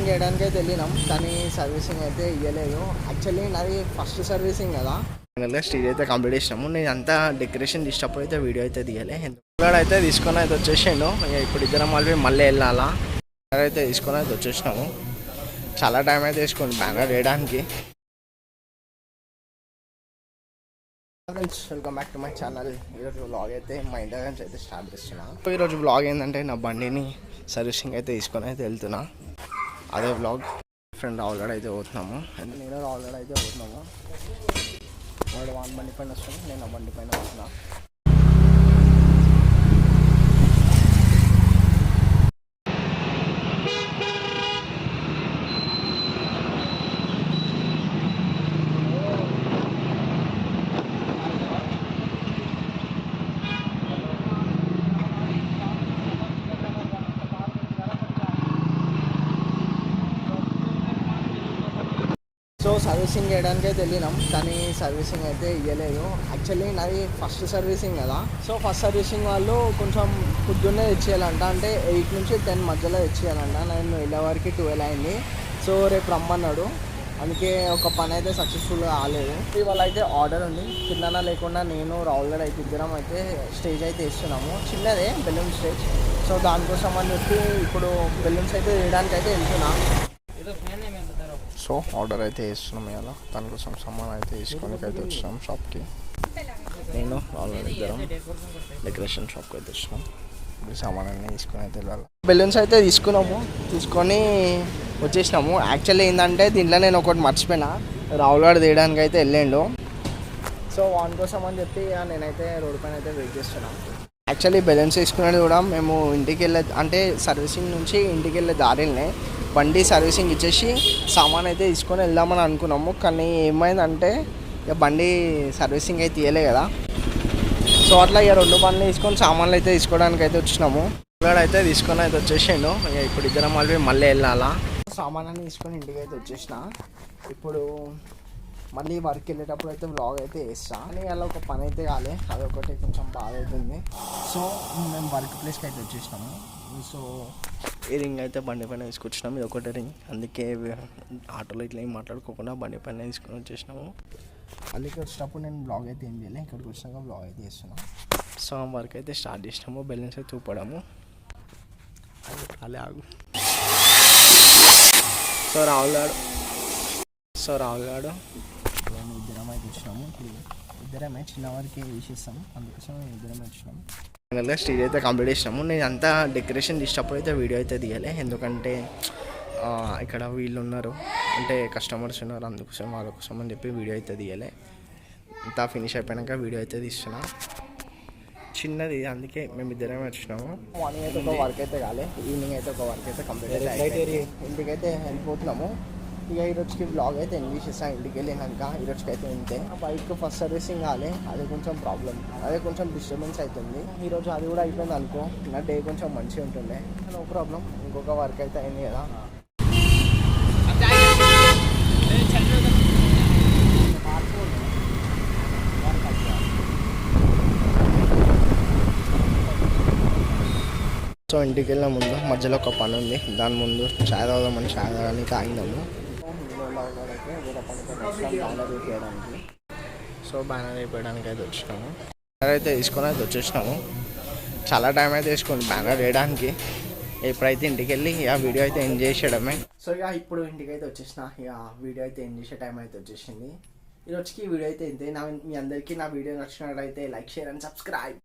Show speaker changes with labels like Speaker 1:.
Speaker 1: Servicing చేయడానికి అయితే వెళ్ళినాం, కానీ సర్వీసింగ్ అయితే ఇవ్వలేదు. యాక్చువల్లీ నాది ఫస్ట్ సర్వీసింగ్ కదా. ఫైనల్గా స్టేజ్ అయితే కంప్లీట్ చేసినాము. నేను అంతా డెకరేషన్ తీసినప్పుడు అయితే వీడియో అయితే తీయాలి. ఎందుకంటే అయితే తీసుకొని అయితే వచ్చేసాను. ఇప్పుడు ఇద్దరం మళ్ళీ వెళ్ళాలా. అయితే తీసుకొని అయితే వచ్చేసినాము. చాలా టైం అయితే తీసుకోండి బ్యానర్ వేయడానికి. Friends, welcome back to my channel. ఈరోజు బ్లాగ్ అయితే మా ఇంటి నుంచి అయితే స్టార్ట్ చేస్తున్నా. ఈరోజు బ్లాగ్ ఏంటంటే నా బండిని సర్వీసింగ్ అయితే తీసుకొని అయితే వెళ్తున్నా. అదే బ్లాగ్. ఫ్రెండ్ ఆల్రెడీ అయితే పోతున్నాము, నేను ఆల్రెడీ అయితే పోతున్నాము. వాడు వాన్ బండి పైన వస్తాను, నేను ఆ బండి పైన వస్తున్నా. సో సర్వీసింగ్ చేయడానికి అయితే వెళ్ళినాం, కానీ సర్వీసింగ్ అయితే ఇవ్వలేదు. యాక్చువల్లీ నాది ఫస్ట్ సర్వీసింగ్ కదా. సో ఫస్ట్ సర్వీసింగ్ వాళ్ళు కొంచెం పొద్దున్నే తెచ్చేయాలంట, అంటే 8 నుంచి 10 మధ్యలో తెచ్చేయాలంట. నేను వెళ్ళే వరకు 12 అయింది. సో రేపు రమ్మన్నాడు, అందుకే ఒక పని అయితే సక్సెస్ఫుల్గా కాలేదు. ఇవాళ అయితే ఆర్డర్ ఉంది. కిందన లేకుండా నేను రావులర్ అయితే ఇద్దరం అయితే స్టేజ్ అయితే వేస్తున్నాము. చిన్నదే బెలూన్ స్టేజ్. సో దానికోసం అని చెప్పి ఇప్పుడు బెలూన్స్ అయితే వేయడానికి అయితే వెళ్తున్నా. సో ఆర్డర్ అయితే వేస్తున్నాం ఇలా. దానికోసం సామాన్ అయితే తీసుకోనికి అయితే వచ్చినాం షాప్కి. నేను ఆల్రెడీ ఇద్దరం డెకరేషన్ షాప్కి అయితే వచ్చినాం. ఇప్పుడు సామాన్ అన్నీ తీసుకొని అయితే వెళ్ళాలి. బెలూన్స్ అయితే తీసుకొని వచ్చేసినాము. యాక్చువల్లీ ఏంటంటే దీంట్లో నేను ఒకటి మర్చిపోయినా, రావులవాడ తీయడానికి అయితే వెళ్ళిండు. సో వాన్ కోసం అని చెప్పి నేనైతే రోడ్డు పైన అయితే వెయిట్ చేస్తున్నాను. యాక్చువల్లీ బెలూన్స్ తీసుకునేది కూడా మేము ఇంటికి వెళ్ళే, అంటే సర్వీసింగ్ నుంచి ఇంటికి వెళ్ళే దారిలోనే బండి సర్వీసింగ్ ఇచ్చేసి సామాన్ అయితే తీసుకొని వెళ్దామని అనుకున్నాము. కానీ ఏమైందంటే ఇక బండి సర్వీసింగ్ అయితే తీయలే కదా. సో అట్లా ఇక 2 బండ్లు తీసుకొని సామాన్లు అయితే తీసుకోవడానికి అయితే వచ్చినాము. అయితే తీసుకొని అయితే వచ్చేసాను. ఇక ఇప్పుడు ఇద్దరం మళ్ళీ వెళ్ళాలా. సామాన్ అన్ని తీసుకొని ఇంటికి అయితే వచ్చేసిన. ఇప్పుడు మళ్ళీ వర్క్ వెళ్ళేటప్పుడు అయితే వ్లాగ్ అయితే వేస్తాను. కానీ అలా ఒక పని అయితే కాలే, అదొకటి కొంచెం బాధ అవుతుంది. సో మేము వర్క్ ప్లేస్కి అయితే వచ్చేసినాము. సో ఈ రింగ్ అయితే బండి పైన తీసుకొచ్చినాము. ఇది ఒకటే రింగ్, అందుకే ఆటోలో ఇట్లా ఏం మాట్లాడుకోకుండా బండి పైన తీసుకొని వచ్చేసినాము. అಲ್ಲಿకి వచ్చినప్పుడు నేను బ్లాగ్ అయితే ఏం చేయలేదు, ఇక్కడికి వచ్చినాక బ్లాగ్ అయితే చేస్తున్నాను. సో వర్క్ అయితే స్టార్ట్ చేసినాము. బెలూన్స్ అయితే చూపడము. అది కాలే ఆగు. సో రాహుల్ గారు మేము ఇద్దరం అయితే వచ్చినాము. ఇద్దరమే చిన్నవారికి వేసేస్తాం, అందుకోసం ఇద్దరమే వచ్చినాము. ఫైనల్గా స్టేజ్ అయితే కంప్లీట్ చేసినాము. నేను అంతా డెకరేషన్ తీసినప్పుడు అయితే వీడియో అయితే తీయాలి, ఎందుకంటే ఇక్కడ వీళ్ళు ఉన్నారు, అంటే కస్టమర్స్ ఉన్నారు, అందుకోసం వాళ్ళ కోసం అని చెప్పి వీడియో అయితే తీయాలి. అంతా ఫినిష్ అయిపోయాక వీడియో అయితే తీస్తున్నాం. చిన్నది, అందుకే మేము ఇద్దరమే వచ్చినాము. మార్నింగ్ అయితే ఒక వర్క్ అయితే కాలే, ఈవినింగ్ అయితే ఒక వర్క్ అయితే కంప్లీట్ అయితే ఇంటికైతే వెళ్ళిపోతున్నాము. ఇక ఈరోజుకి బ్లాగ్ అయితే ఎండ్ చేస్తాను. ఇంటికి వెళ్ళినాక ఈరోజుకి అయితే ఇంతే. బైక్ ఫస్ట్ సర్వీసింగ్ కాలే, అది కొంచెం ప్రాబ్లం, అదే కొంచెం డిస్టర్బెన్స్ అవుతుంది. ఈరోజు అది కూడా అయిపోయింది అనుకో, నా డే కొంచెం మంచిగా ఉంటుండే. నో ప్రాబ్లం, ఇంకొక వర్క్ అయితే అయింది కదా. సో ఇంటికి వెళ్ళిన ముందు మధ్యలో ఒక పని ఉంది, దాని ముందు చాయ్ తాగుదామని చాయ్ తాగడానికి ఆగినాము. బ్యానర్ వేయడానికి, సో బ్యానర్ వేయడానికి అయితే వచ్చినాము. బ్యానర్ అయితే తీసుకొని అయితే వచ్చేసినాము. చాలా టైం అయితే తీసుకోండి బ్యానర్ వేయడానికి. ఇప్పుడైతే ఇంటికి వెళ్ళి ఆ వీడియో అయితే ఎంజాయ్ చేయడమే. సో ఇక ఇప్పుడు ఇంటికి అయితే వచ్చేసిన, ఇక వీడియో అయితే ఎంజాయ్ చేసే టైం అయితే వచ్చేసింది. ఈరోజుకి వీడియో అయితే ఇంతే. మీ అందరికీ నా వీడియో నచ్చినట్లయితే లైక్, షేర్ అండ్ సబ్స్క్రైబ్.